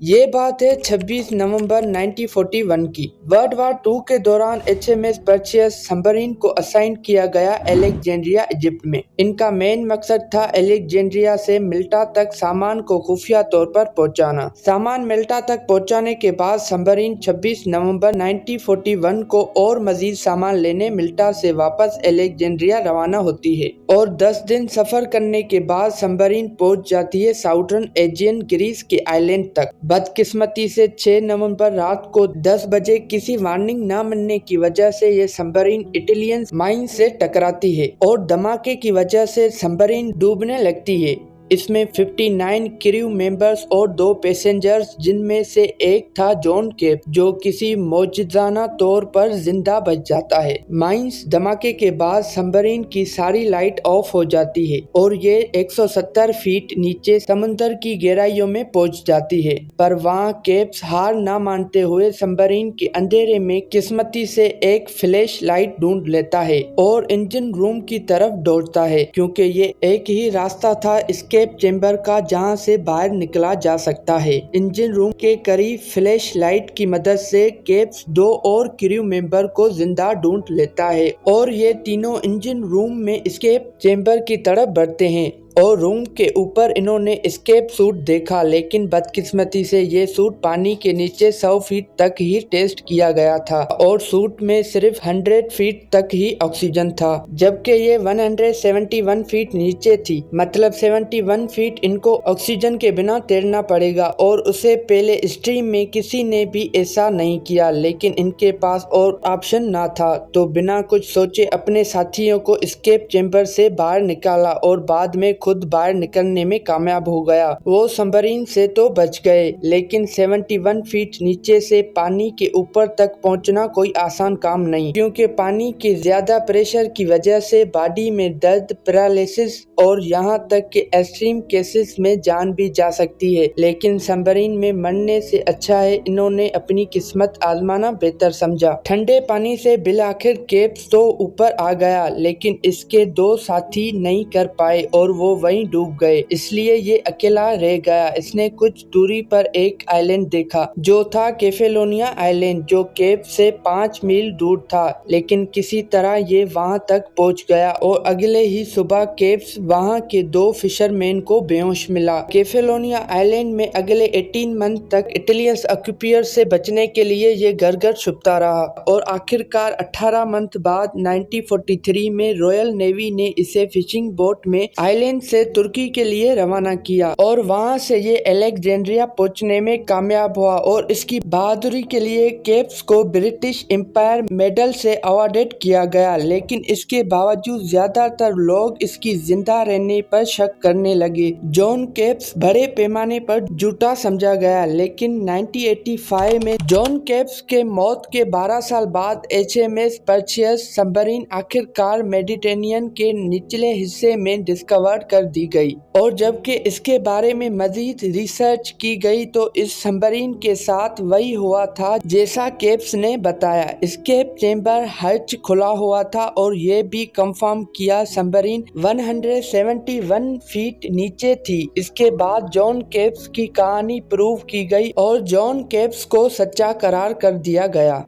ये बात है 26 नवंबर 1941 की। वर्ल्ड वार 2 के दौरान HMS पर्चियस सबमरीन को असाइन किया गया अलेक्जेंड्रिया इजिप्ट में। इनका मेन मकसद था अलेक्जेंड्रिया से मिल्टा तक सामान को खुफिया तौर पर पहुंचाना। सामान मिल्टा तक पहुंचाने के बाद सबमरीन 26 नवंबर 1941 को और मजीद सामान लेने मिल्टा से वापस अलेक्जेंड्रिया रवाना होती है और 10 दिन सफर करने के बाद सबमरीन पहुंच जाती है साउदर्न एजियन ग्रीस के आइलैंड तक। बदकिस्मती से 6 नवंबर रात को 10 बजे किसी वार्निंग न मिलने की वजह से ये सबमरीन इटालियन माइन से टकराती है और धमाके की वजह से सबमरीन डूबने लगती है। इसमें 59 क्रू मेंबर्स और 2 पैसेंजर्स, जिनमें से एक था जॉन केप, जो किसी मौजूदाना तौर पर जिंदा बच जाता है। माइंस धमाके के बाद सबमरीन की सारी लाइट ऑफ हो जाती है और ये 170 फीट नीचे समुद्र की गहराइयों में पहुंच जाती है। पर वहाँ केप्स हार न मानते हुए सबमरीन के अंधेरे में किस्मती से एक फ्लैश लाइट ढूंढ लेता है और इंजन रूम की तरफ दौड़ता है, क्योंकि ये एक ही रास्ता था एस्केप चेंबर का जहां से बाहर निकला जा सकता है। इंजन रूम के करीब फ्लैश लाइट की मदद से केप्स 2 और क्रू मेंबर को जिंदा ढूंढ लेता है और ये तीनों इंजन रूम में एस्केप चेंबर की तरफ बढ़ते हैं और रूम के ऊपर इन्होंने एस्केप सूट देखा, लेकिन बदकिस्मती से ये सूट पानी के नीचे 100 फीट तक ही टेस्ट किया गया था और सूट में सिर्फ 100 फीट तक ही ऑक्सीजन था, जबकि ये 171 फीट नीचे थी। मतलब 71 फीट इनको ऑक्सीजन के बिना तैरना पड़ेगा और उससे पहले स्ट्रीम में किसी ने भी ऐसा नहीं किया, लेकिन इनके पास और ऑप्शन ना था, तो बिना कुछ सोचे अपने साथियों को एस्केप चेंबर से बाहर निकाला और बाद में खुद बाहर निकलने में कामयाब हो गया। वो सबमरीन से तो बच गए, लेकिन 71 फीट नीचे से पानी के ऊपर तक पहुंचना कोई आसान काम नहीं, क्योंकि पानी के ज्यादा प्रेशर की वजह से बॉडी में दर्द, पैरालिसिस और यहाँ तक कि एक्सट्रीम केसेस में जान भी जा सकती है। लेकिन सबमरीन में मरने से अच्छा है इन्होंने अपनी किस्मत आजमाना बेहतर समझा। ठंडे पानी से बिल आखिर केप्स तो ऊपर आ गया, लेकिन इसके 2 साथी नहीं कर पाए और वो वहीं डूब गए, इसलिए ये अकेला रह गया। इसने कुछ दूरी पर एक आइलैंड देखा जो था केफेलोनिया आइलैंड, जो केप से 5 मील दूर था, लेकिन किसी तरह ये वहां तक पहुंच गया और अगले ही सुबह केप्स वहां के 2 फिशरमैन को बेहोश मिला। केफेलोनिया आइलैंड में अगले 18 मंथ तक इटालियन ऑक्यूपियर से बचने के लिए ये घर घर छुपता रहा और आखिरकार 18 मंथ बाद 1943 में रॉयल नेवी ने इसे फिशिंग बोट में आइलैंड से तुर्की के लिए रवाना किया और वहां से ये अलेक्जेंड्रिया पहुंचने में कामयाब हुआ और इसकी बहादुरी के लिए केप्स को ब्रिटिश एम्पायर मेडल से अवार्डेड किया गया। लेकिन इसके बावजूद ज्यादातर लोग इसकी जिंदा रहने पर शक करने लगे। जॉन केप्स बड़े पैमाने पर झूठा समझा गया, लेकिन 1985 में जॉन केप्स के मौत के 12 साल बाद HMS पर्चियस सबमरीन आखिरकार मेडिटेरेनियन के निचले हिस्से में डिस्कवर कर दी गई और जबकि इसके बारे में मजीद रिसर्च की गई तो इस सबमरीन के साथ वही हुआ था जैसा केप्स ने बताया। एस्केप चेंबर हर्च खुला हुआ था और ये भी कंफर्म किया सबमरीन 171 फीट नीचे थी। इसके बाद जॉन केप्स की कहानी प्रूव की गई और जॉन केप्स को सच्चा करार कर दिया गया।